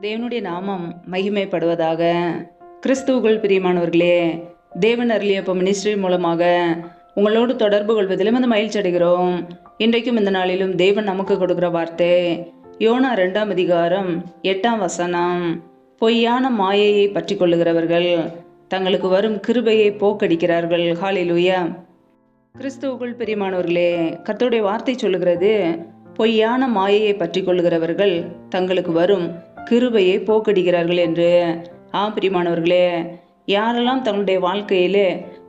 தேவனுடைய நாமம் மகிமைப்படுவதாக. கிறிஸ்துவுக்குள் பிரியமானவர்களே, தேவன் அருளியப்ப மினிஸ்ட்ரி மூலமாக உங்களோடு தொடர்பு கொள்வதிலும் அந்த மகிழ்ச்சி அடைகிறோம். இன்றைக்கும் இந்த நாளிலும் தேவன் நமக்கு கொடுக்கிற வார்த்தை யோனா 2ஆம் அதிகாரம் 8ஆம் வசனம். பொய்யான மாயையை பற்றி கொள்ளுகிறவர்கள் தங்களுக்கு வரும் கிருபையை போக்கடிக்கிறார்கள். ஹல்லேலூயா. கிறிஸ்துவுக்குள் பிரியமானவர்களே, கர்த்தருடைய வார்த்தை சொல்லுகிறது, பொய்யான மாயையை பற்றி கொள்ளுகிறவர்கள் தங்களுக்கு வரும் கிருபையை போக்கடிக்கிறார்கள் என்று. பிரியமானவர்களே, யாரெல்லாம் தங்களுடைய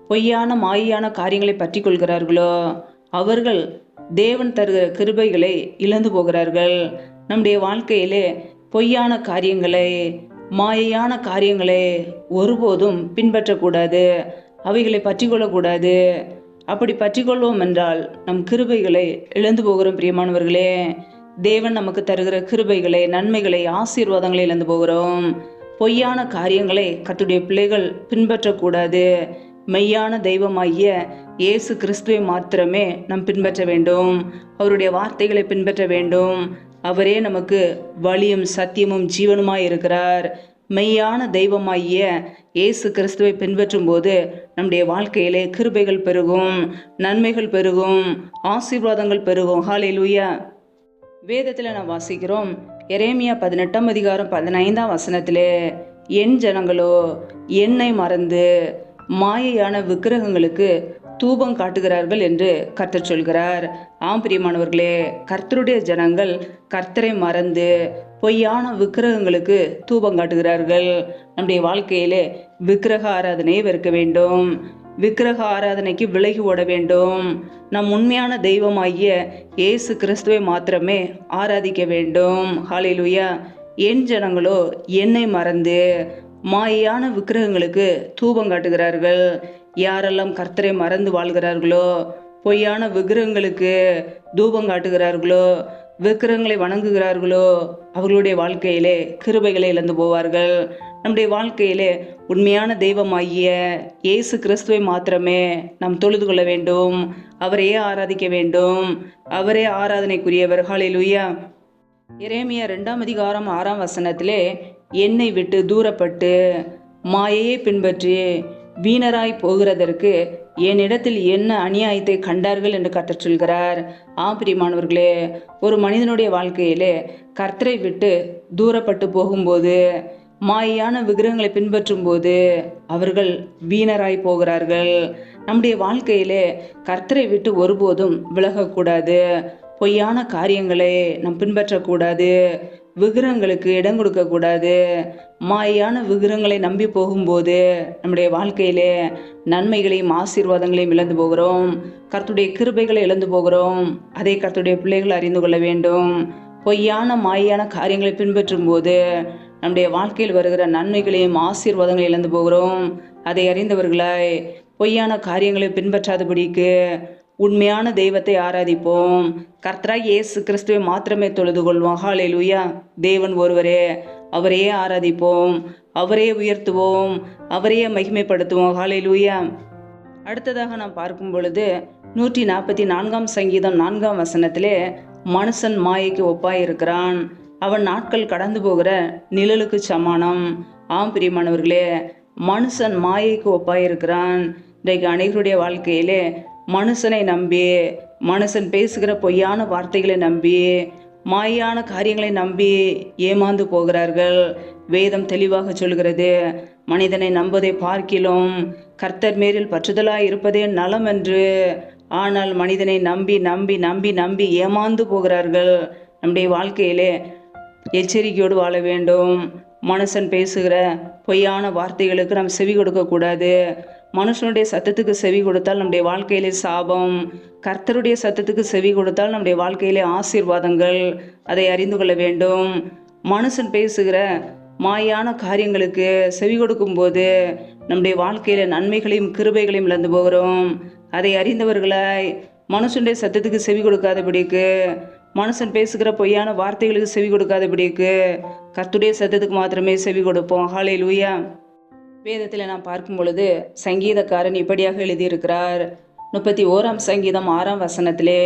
பொய்யான மாயையான காரியங்களை பற்றி கொள்கிறார்களோ அவர்கள் தேவன் தருகிற கிருபைகளை இழந்து போகிறார்கள். நம்முடைய வாழ்க்கையிலே பொய்யான காரியங்களை, மாயையான காரியங்களை ஒருபோதும் பின்பற்றக்கூடாது, அவைகளை பற்றி கொள்ளக்கூடாது. அப்படி பற்றி கொள்வோம் என்றால் நம் கிருபைகளை இழந்து போகிறோம். பிரியமானவர்களே, தேவன் நமக்கு தருகிற கிருபைகளை, நன்மைகளை, ஆசீர்வாதங்களை இழந்து போகிறோம். பொய்யான காரியங்களை கர்த்தருடைய பிள்ளைகள் பின்பற்றக்கூடாது. மெய்யான தெய்வமாகிய இயேசு கிறிஸ்துவை மாத்திரமே நாம் பின்பற்ற வேண்டும். அவருடைய வார்த்தைகளை பின்பற்ற வேண்டும். அவரே நமக்கு வழியும் சத்தியமும் ஜீவனுமாய் இருக்கிறார். மெய்யான தெய்வமாகிய இயேசு கிறிஸ்துவை பின்பற்றும் போது நம்முடைய வாழ்க்கையிலே கிருபைகள் பெருகும், நன்மைகள் பெருகும், ஆசீர்வாதங்கள் பெருகும். ஹல்லேலூயா. வேதத்தில் நாம் வாசிக்கிறோம், எரேமியா 18ஆம் அதிகாரம் 15ஆம் வசனத்திலே, என் ஜனங்களோ என்னை மறந்து மாயையான விக்கிரகங்களுக்கு தூபம் காட்டுகிறார்கள் என்று கர்த்தர் சொல்கிறார். பிரியமானவர்களே, கர்த்தருடைய ஜனங்கள் கர்த்தரை மறந்து பொய்யான விக்கிரகங்களுக்கு தூபம் காட்டுகிறார்கள். நம்முடைய வாழ்க்கையிலே விக்கிரக ஆராதனையை வெறுக்க வேண்டும். விக்கிரக ஆராதனைக்கு விலகி ஓட வேண்டும். நம் உண்மையான தெய்வமாகிய இயேசு கிறிஸ்துவை மாத்திரமே ஆராதிக்க வேண்டும். ஹல்லேலூயா. என் ஜனங்களோ என்னை மறந்து மாயையான விக்கிரகங்களுக்கு தூபம் காட்டுகிறார்கள். யாரெல்லாம் கர்த்தரை மறந்து வாழ்கிறார்களோ, பொய்யான விக்கிரகங்களுக்கு தூபம் காட்டுகிறார்களோ, விக்கிரகங்களை வணங்குகிறார்களோ, அவர்களுடைய வாழ்க்கையிலே கிருபைகளை இழந்து போவார்கள். நம்முடைய வாழ்க்கையிலே உண்மையான தெய்வமாகிய இயேசு கிறிஸ்துவை மாத்திரமே நாம் தொழுது கொள்ள வேண்டும். அவரையே ஆராதிக்க வேண்டும். அவரே ஆராதனைக்குரியவர். ஹல்லேலூயா. எரேமியா 2ஆம் அதிகாரம் 6ஆம் வசனத்திலே, என்னை விட்டு தூரப்பட்டு மாயையை பின்பற்றி வீணராய் போகிறதற்கு என்னிடத்தில் என்ன அநியாயத்தை கண்டார்கள் என்று கர்த்தர் சொல்கிறார். பிரியமானவர்களே, ஒரு மனிதனுடைய வாழ்க்கையிலே கர்த்தரை விட்டு தூரப்பட்டு போகும்போது, மாயையான விக்கிரகங்களை பின்பற்றும் போது அவர்கள் வீணராய் போகிறார்கள். நம்முடைய வாழ்க்கையிலே கர்த்தரை விட்டு ஒருபோதும் விலகக்கூடாது. பொய்யான காரியங்களை நாம் பின்பற்றக்கூடாது. விக்கிரகங்களுக்கு இடம் கொடுக்கக்கூடாது. மாயான விக்கிரகங்களை நம்பி போகும்போது நம்முடைய வாழ்க்கையிலே நன்மைகளையும் ஆசீர்வாதங்களையும் இழந்து போகிறோம். கர்த்தருடைய கிருபைகளை இழந்து போகிறோம். அதை கர்த்தருடைய பிள்ளைகள் அறிந்து கொள்ள வேண்டும். பொய்யான மாயான காரியங்களை பின்பற்றும் போது நம்முடைய வாழ்க்கையில் வருகிற நன்மைகளையும் ஆசீர்வாதங்களையும் இழந்து போகிறோம். அதை அறிந்தவர்களாய் பொய்யான காரியங்களை பின்பற்றாதபடிக்கு உண்மையான தெய்வத்தை ஆராதிப்போம். கர்த்தராகிய இயேசு கிறிஸ்துவை மாத்திரமே தொழுது கொள்வோம். ஹல்லேலூயா. தேவன் ஒருவரே, அவரையே ஆராதிப்போம், அவரையே உயர்த்துவோம், அவரையே மகிமைப்படுத்துவோம். ஹல்லேலூயா. அடுத்ததாக நாம் பார்க்கும் பொழுது 144ஆம் சங்கீதம் 4ஆம் வசனத்திலே, மனுஷன் மாயைக்கு ஒப்பாயிருக்கிறான், அவன் நாட்கள் கடந்து போகிற நிழலுக்கு சமானம். பிரியமானவர்களே, மனுஷன் மாயைக்கு ஒப்பாயிருக்கிறான். இன்றைக்கு அனைவருடைய வாழ்க்கையிலே மனுஷனை நம்பி, மனுஷன் பேசுகிற பொய்யான வார்த்தைகளை நம்பி, மாயான காரியங்களை நம்பி ஏமாந்து போகிறார்கள். வேதம் தெளிவாக சொல்கிறது, மனிதனை நம்பதை பார்க்கிலும் கர்த்தர் மேலில் பற்றுதலாய் இருப்பதே நலம் என்று. ஆனால் மனிதனை நம்பி நம்பி நம்பி நம்பி ஏமாந்து போகிறார்கள். நம்முடைய வாழ்க்கையிலே எச்சரிக்கையோடு வாழ வேண்டும். மனுஷன் பேசுகிற பொய்யான வார்த்தைகளுக்கு நாம் செவி கொடுக்கக்கூடாது. மனுஷனுடைய சத்தத்துக்கு செவி கொடுத்தால் நம்முடைய வாழ்க்கையிலே சாபம். கர்த்தருடைய சத்தத்துக்கு செவி கொடுத்தால் நம்முடைய வாழ்க்கையிலே ஆசீர்வாதங்கள். அதை அறிந்து கொள்ள வேண்டும். மனுஷன் பேசுகிற மாயான காரியங்களுக்கு செவி கொடுக்கும் போது நம்முடைய வாழ்க்கையில நன்மைகளையும் கிருபைகளையும் இழந்து போகிறோம். அதை அறிந்தவர்களாய் மனுஷனுடைய சத்தத்துக்கு செவி கொடுக்காதபடிக்கு, மனுஷன் பேசுகிற பொய்யான வார்த்தைகளுக்கு செவி கொடுக்காதபடிக்கு கர்த்தருடைய சத்தத்துக்கு மாத்திரமே செவி கொடுப்போம். ஹல்லேலூயா. வேதத்தில் நாம் பார்க்கும் பொழுது சங்கீதக்காரன் இப்படியாக எழுதியிருக்கிறார். 31ஆம் சங்கீதம் 6ஆம் வசனத்திலே,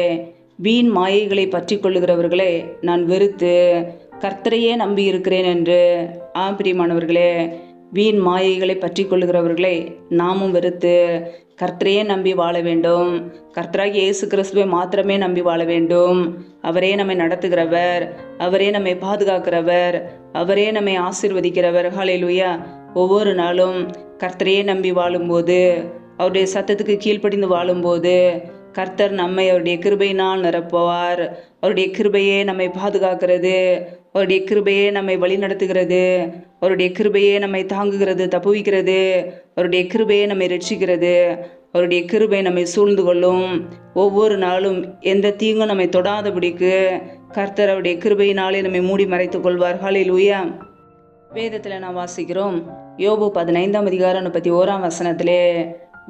வீண் மாயைகளை பற்றி கொள்ளுகிறவர்களை நான் வெறுத்து கர்த்தரையே நம்பி இருக்கிறேன் என்று. பிரியமானவர்களே, வீண் மாயைகளை பற்றி கொள்ளுகிறவர்களை நாமும் வெறுத்து கர்த்தரையே நம்பி வாழ வேண்டும். கர்த்தராகிய இயேசு கிறிஸ்துவை மாத்திரமே நம்பி வாழ வேண்டும். அவரே நம்மை நடத்துகிறவர், அவரே நம்மை பாதுகாக்கிறவர், அவரே நம்மை ஆசீர்வதிக்கிறவர். ஹல்லேலூயா. ஒவ்வொரு நாளும் கர்த்தரையே நம்பி வாழும்போது, அவருடைய சத்தத்துக்கு கீழ்ப்படிந்து வாழும்போது, கர்த்தர் நம்மை அவருடைய கிருபையினால் நிரப்புவார். அவருடைய கிருபையே நம்மை பாதுகாக்கிறது, அவருடைய கிருபையே நம்மை வழி நடத்துகிறது, அவருடைய கிருபையே நம்மை தாங்குகிறது, தப்புவிக்கிறது, அவருடைய கிருபையே நம்மை ரட்சிக்கிறது, அவருடைய கிருபை நம்மை சூழ்ந்து கொள்ளும். ஒவ்வொரு நாளும் எந்த தீங்கும் நம்மை தொடாதபடிக்கு கர்த்தர் அவருடைய கிருபையினாலே நம்மை மூடி மறைத்துக் கொள்வார். ஹல்லேலூயா. வேதத்தில் நாம் வாசிக்கிறோம், யோபு 15:31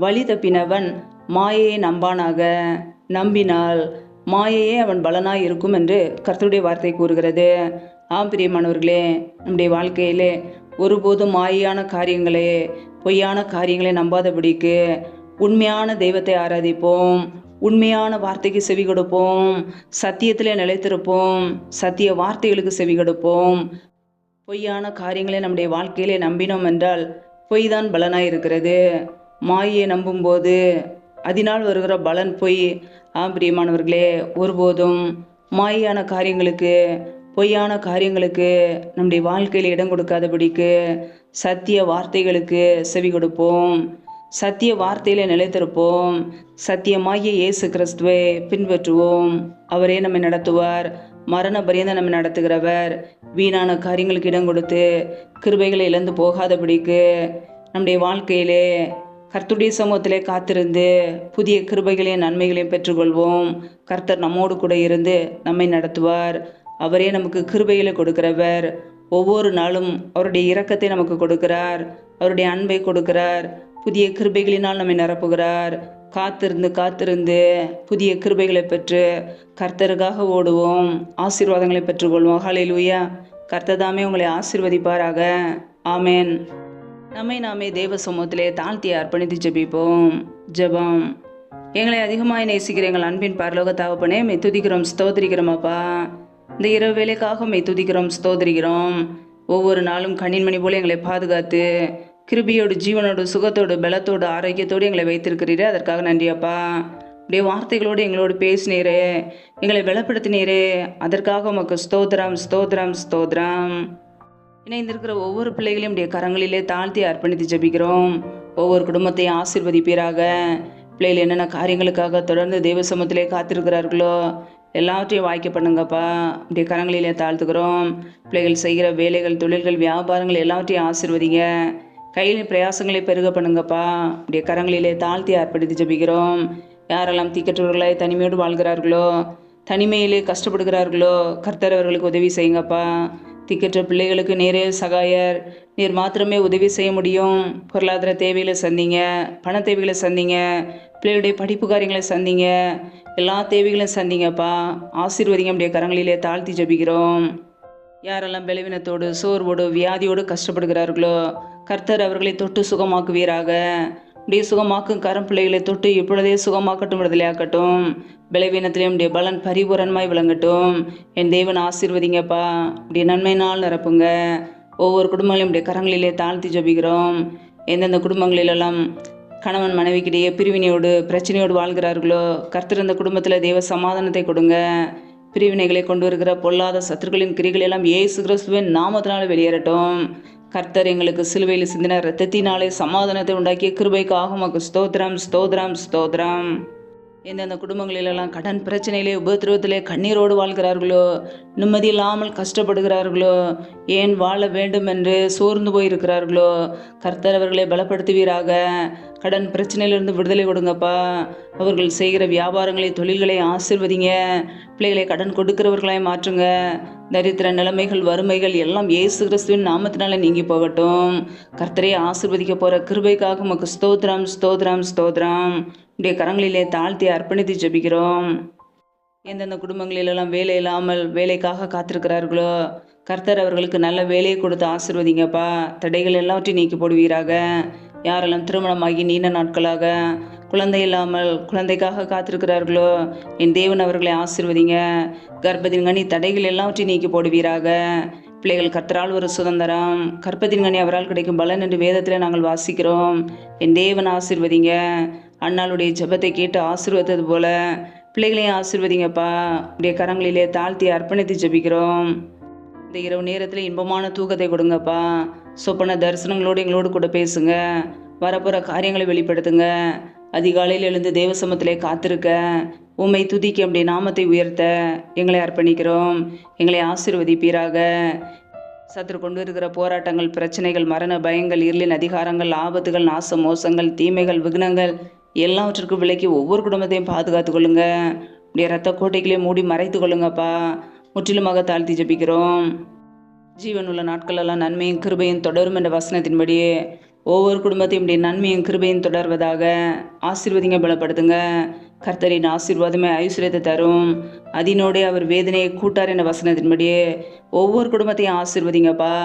வழி தப்பினவன் மாயையை நம்பானாக, நம்பினால் மாயையே அவன் பலனாய் இருக்கும் என்று கர்த்தருடைய வார்த்தை கூறுகிறது. பிரியமானவர்களே, நம்முடைய வாழ்க்கையிலே ஒருபோதும் மாயையான காரியங்களே, பொய்யான காரியங்களை நம்பாதபடிக்கு உண்மையான தெய்வத்தை ஆராதிப்போம், உண்மையான வார்த்தைக்கு செவி கொடுப்போம், சத்தியத்திலே நிலைத்திருப்போம், சத்திய வார்த்தைகளுக்கு செவி கொடுப்போம். பொய்யான காரியங்களை நம்முடைய வாழ்க்கையிலே நம்பினோம் என்றால் பொய் தான் பலனாய் இருக்கிறது. மாயை நம்பும்போது அதனால் வருகிற பலன் பொய். பிரியமானவர்களே, ஒருபோதும் மாயான காரியங்களுக்கு, பொய்யான காரியங்களுக்கு நம்முடைய வாழ்க்கையில் இடம் கொடுக்காதபடிக்கு சத்திய வார்த்தைகளுக்கு செவி கொடுப்போம், சத்திய வார்த்தையில நிலைத்திருப்போம், சத்தியமாகிய இயேசு கிறிஸ்துவை பின்பற்றுவோம். அவரே நம்மை நடத்துவார், மரண பரியந்தம் நம்மை நடத்துகிறவர். வீணான காரியங்களுக்கு இடம் கொடுத்து கிருபைகளை இழந்து போகாதபடிக்கு நம்முடைய வாழ்க்கையிலே கர்த்தருடைய சமூகத்திலே காத்திருந்து புதிய கிருபைகளையும் நன்மைகளையும் பெற்றுக்கொள்வோம். கர்த்தர் நம்மோடு கூட இருந்து நம்மை நடத்துவார். அவரே நமக்கு கிருபைகளை கொடுக்கிறவர். ஒவ்வொரு நாளும் அவருடைய இரக்கத்தை நமக்கு கொடுக்கிறார், அவருடைய அன்பை கொடுக்கிறார், புதிய கிருபைகளினால் நம்மை நிரப்புகிறார். காத்திருந்து புதிய கிருபைகளை பெற்று கர்த்தருக்காக ஓடுவோம், ஆசீர்வாதங்களை பெற்றுக்கொள்வோம். ஹல்லேலூயா. கர்த்தர் உங்களை ஆசீர்வதிப்பாராக. ஆமேன். நம்மை நாமே தேவ சமூகத்திலே தாழ்த்தி அர்ப்பணித்து ஜெபிப்போம். ஜெபம். எங்களை அதிகமாய் நேசிக்கிற எங்கள் அன்பின் பரலோக தகப்பனே, மெய் துதிக்கிறோம், ஸ்தோத்திரிக்கிறோம். அப்பா, இந்த இரவு வேலைக்காக மெய் துதிக்கிறோம், ஸ்தோத்திரிக்கிறோம். ஒவ்வொரு நாளும் கண்ணின் மணி போல எங்களை பாதுகாத்து கிருபியோடு, ஜீவனோடு, சுகத்தோடு, பலத்தோடு, ஆரோக்கியத்தோடு எங்களை வைத்திருக்கிறீரே, அதற்காக நன்றி அப்பா. அப்படியே வார்த்தைகளோடு எங்களோடு பேசினீரே, எங்களை பலப்படுத்தினீரே, அதற்காக உமக்கு ஸ்தோத்திரம், ஸ்தோத்திரம், ஸ்தோத்திரம். இணைந்திருக்கிற ஒவ்வொரு பிள்ளைகளையும் உடைய கரங்களிலே தாழ்த்தி அர்ப்பணித்து ஜெபிக்கிறோம். ஒவ்வொரு குடும்பத்தையும் ஆசீர்வதிப்பீராக. பிள்ளைகள் என்னென்ன காரியங்களுக்காக தொடர்ந்து தெய்வ சமூகத்திலே காத்திருக்கிறார்களோ எல்லாவற்றையும் வாய்க்க பண்ணுங்கப்பா. உடைய கரங்களிலே தாழ்த்துக்கிறோம். பிள்ளைகள் செய்கிற வேலைகள், தொழில்கள், வியாபாரங்கள் எல்லாவற்றையும் ஆசீர்வதிங்க. கையில் பிரயாசங்களை பெருக பண்ணுங்கப்பா. உடைய கரங்களிலே தாழ்த்தி அர்ப்பணித்து ஜெபிக்கிறோம். யாரெல்லாம் தீக்கற்றவர்களாய் தனிமையோடு வாழ்கிறார்களோ, தனிமையிலே கஷ்டப்படுகிறார்களோ, கர்த்தர் அவர்களுக்கு உதவி செய்யுங்கப்பா. திக்கற்ற பிள்ளைகளுக்கு நேரே சகாயர், நீர் மாத்திரமே உதவி செய்ய முடியும். பொருளாதார தேவைகளை சந்திங்க, பண தேவைகளை சந்திங்க, பிள்ளைகளுடைய படிப்பு காரியங்களை சந்திங்க, எல்லா தேவைகளையும் சந்திங்கப்பா. ஆசீர்வதிங்க. நம்முடைய கரங்களிலே தாழ்த்தி ஜெபிக்கிறோம். யாரெல்லாம் பலவீனத்தோடு, சோர்வோடு, வியாதியோடு கஷ்டப்படுகிறார்களோ, கர்த்தர் அவர்களை தொட்டு சுகமாக்குவீராக. அப்படியே சுகமாக்கும் கரம் பிள்ளைகளை தொட்டு இப்பொழுதே சுகமாக்கட்டும், விடுதலையாக்கட்டும். பலவீனத்திலே உடைய பலன் பரிபூரணமாய் விளங்கட்டும். என் தேவன் ஆசீர்வதிங்கப்பா. உடைய நன்மையினால் நிரப்புங்க. ஒவ்வொரு குடும்பங்களையும் உடைய கரங்களிலே தாழ்த்தி ஜெபிக்கிறோம். எந்தெந்த குடும்பங்களிலெல்லாம் கணவன் மனைவிக்கிடையே பிரிவினையோடு, பிரச்சனையோடு வாழ்கிறார்களோ, கர்த்தர் அந்த குடும்பத்தில் தெய்வ சமாதானத்தை கொடுங்க. பிரிவினைகளை கொண்டு வருகிற பொல்லாத சத்துருக்களின் கிரிகள் எல்லாம் இயேசு கிறிஸ்துவின் நாமத்தினால வெளியேறட்டும். கர்த்தர் எங்களுக்கு சிலுவையில் சிந்தின இரத்தத்தினாலே சமாதானத்தை உண்டாக்கிய கிருபைக்காக உமக்கு ஸ்தோத்திரம், ஸ்தோத்திரம், ஸ்தோத்திரம். எந்தெந்த குடும்பங்களிலெல்லாம் கடன் பிரச்சனையிலே, உபத்திரவத்திலே கண்ணீரோடு வாழ்கிறார்களோ, நிம்மதி இல்லாமல் கஷ்டப்படுகிறார்களோ, ஏன் வாழ வேண்டும் என்று சோர்ந்து போயிருக்கிறார்களோ, கர்த்தர் அவர்களை பலப்படுத்துவீராக. கடன் பிரச்சனையிலிருந்து விடுதலை கொடுங்கப்பா. அவர்கள் செய்கிற வியாபாரங்களை, தொழில்களை ஆசீர்வதிங்க. பிள்ளைகளை கடன் கொடுக்கிறவர்களாய் மாற்றுங்க. தரித்திர நிலைமைகள், வறுமைகள் எல்லாம் இயேசு கிறிஸ்துவின் நாமத்தினால நீங்கி போகட்டும். கர்த்தரை ஆசீர்வதிக்க போகிற கிருபைக்காக உமக்கு ஸ்தோத்திரம், ஸ்தோத்திரம், ஸ்தோத்திரம். உடைய கரங்களிலே தாழ்த்தி அர்ப்பணித்து ஜெபிக்கிறோம். எந்தெந்த குடும்பங்களிலெல்லாம் வேலை இல்லாமல் வேலைக்காக காத்திருக்கிறார்களோ, கர்த்தர் அவர்களுக்கு நல்ல வேலையை கொடுத்து ஆசீர்வதிங்கப்பா. தடைகள் எல்லாவற்றையும் நீக்கி போடுவீராக. யாரெல்லாம் திருமணமாகி நீண்ட நாட்களாக குழந்தை இல்லாமல் குழந்தைக்காக காத்திருக்கிறார்களோ என் தேவன் அவர்களை ஆசீர்வதிங்க. கர்ப்பத்தின் கனி தடைகள் எல்லாவற்றையும் நீக்கி போடுவீராக. பிள்ளைகள் கர்த்தரால் ஒரு சுதந்திரம், கர்ப்பத்தின் கனி அவரால் கிடைக்கும் பலன் என்று வேதத்தில் நாங்கள் வாசிக்கிறோம். என் தேவன் ஆசீர்வதிங்க. அண்ணாளுடைய ஜெபத்தை கேட்டு ஆசீர்வதித்தது போல பிள்ளைகளையும் ஆசீர்வதிங்கப்பா. உடைய கரங்களிலே தாழ்த்தி அர்ப்பணித்து ஜெபிக்கிறோம். இந்த இரவு நேரத்தில் இன்பமான தூக்கத்தை கொடுங்கப்பா. சொப்பன தரிசனங்களோடு எங்களோடு கூட பேசுங்க. வரப்போகிற காரியங்களை வெளிப்படுத்துங்க. அதிகாலையில் எழுந்து தேவ சமூகத்திலே காத்திருக்க, உம்மை துதிக்க அப்படி நாமத்தை உயர்த்த எங்களை அர்ப்பணிக்கிறோம். எங்களை ஆசீர்வதிப்பீராக. சத்துரு கொண்டு இருக்கிற போராட்டங்கள், பிரச்சனைகள், மரண பயங்கள், இருளின் அதிகாரங்கள், ஆபத்துகள், நாச மோசங்கள், தீமைகள், விக்னங்கள் எல்லாவற்றிற்கும் விலக்கி ஒவ்வொரு குடும்பத்தையும் பாதுகாத்து கொள்ளுங்க. இப்படிய ரத்த கோட்டைகளையும் மூடி மறைத்து கொள்ளுங்கப்பா. முற்றிலுமாக தாழ்த்தி ஜெபிக்கிறோம். ஜீவனுள்ள நாட்களெல்லாம் நன்மையும் கிருபையும் தொடரும் என்ற வசனத்தின்படியே ஒவ்வொரு குடும்பத்தையும் இப்படி நன்மையும் கிருபையும் தொடர்வதாக ஆசீர்வதிங்க, பலப்படுத்துங்க. கர்த்தரின் ஆசீர்வாதமே ஐஸ்வர்யத்தை தரும், அதனோடே அவர் வேதனையை கூட்டார் என்ற வசனத்தின்படியே ஒவ்வொரு குடும்பத்தையும் ஆசீர்வதிங்கப்பா.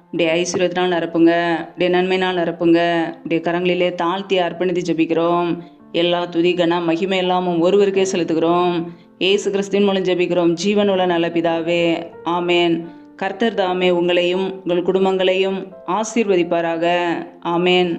இப்படிய ஐஸ்வர்யத்தினால் நிரப்புங்க, இப்படிய நன்மையினால் நிரப்புங்க. இப்படிய கரங்களிலே தாழ்த்தி அர்ப்பணித்து ஜெபிக்கிறோம். எல்லா துதி கன மகிமை எல்லாமும் ஒருவருக்கே செலுத்துகிறோம். இயேசு கிறிஸ்துவின் மூலம் ஜெபிக்கிறோம் ஜீவனுள்ள நல்ல பிதாவே, ஆமேன். கர்த்தர் தாமே உங்களையும் உங்கள் குடும்பங்களையும் ஆசீர்வதிப்பாராக. ஆமேன்.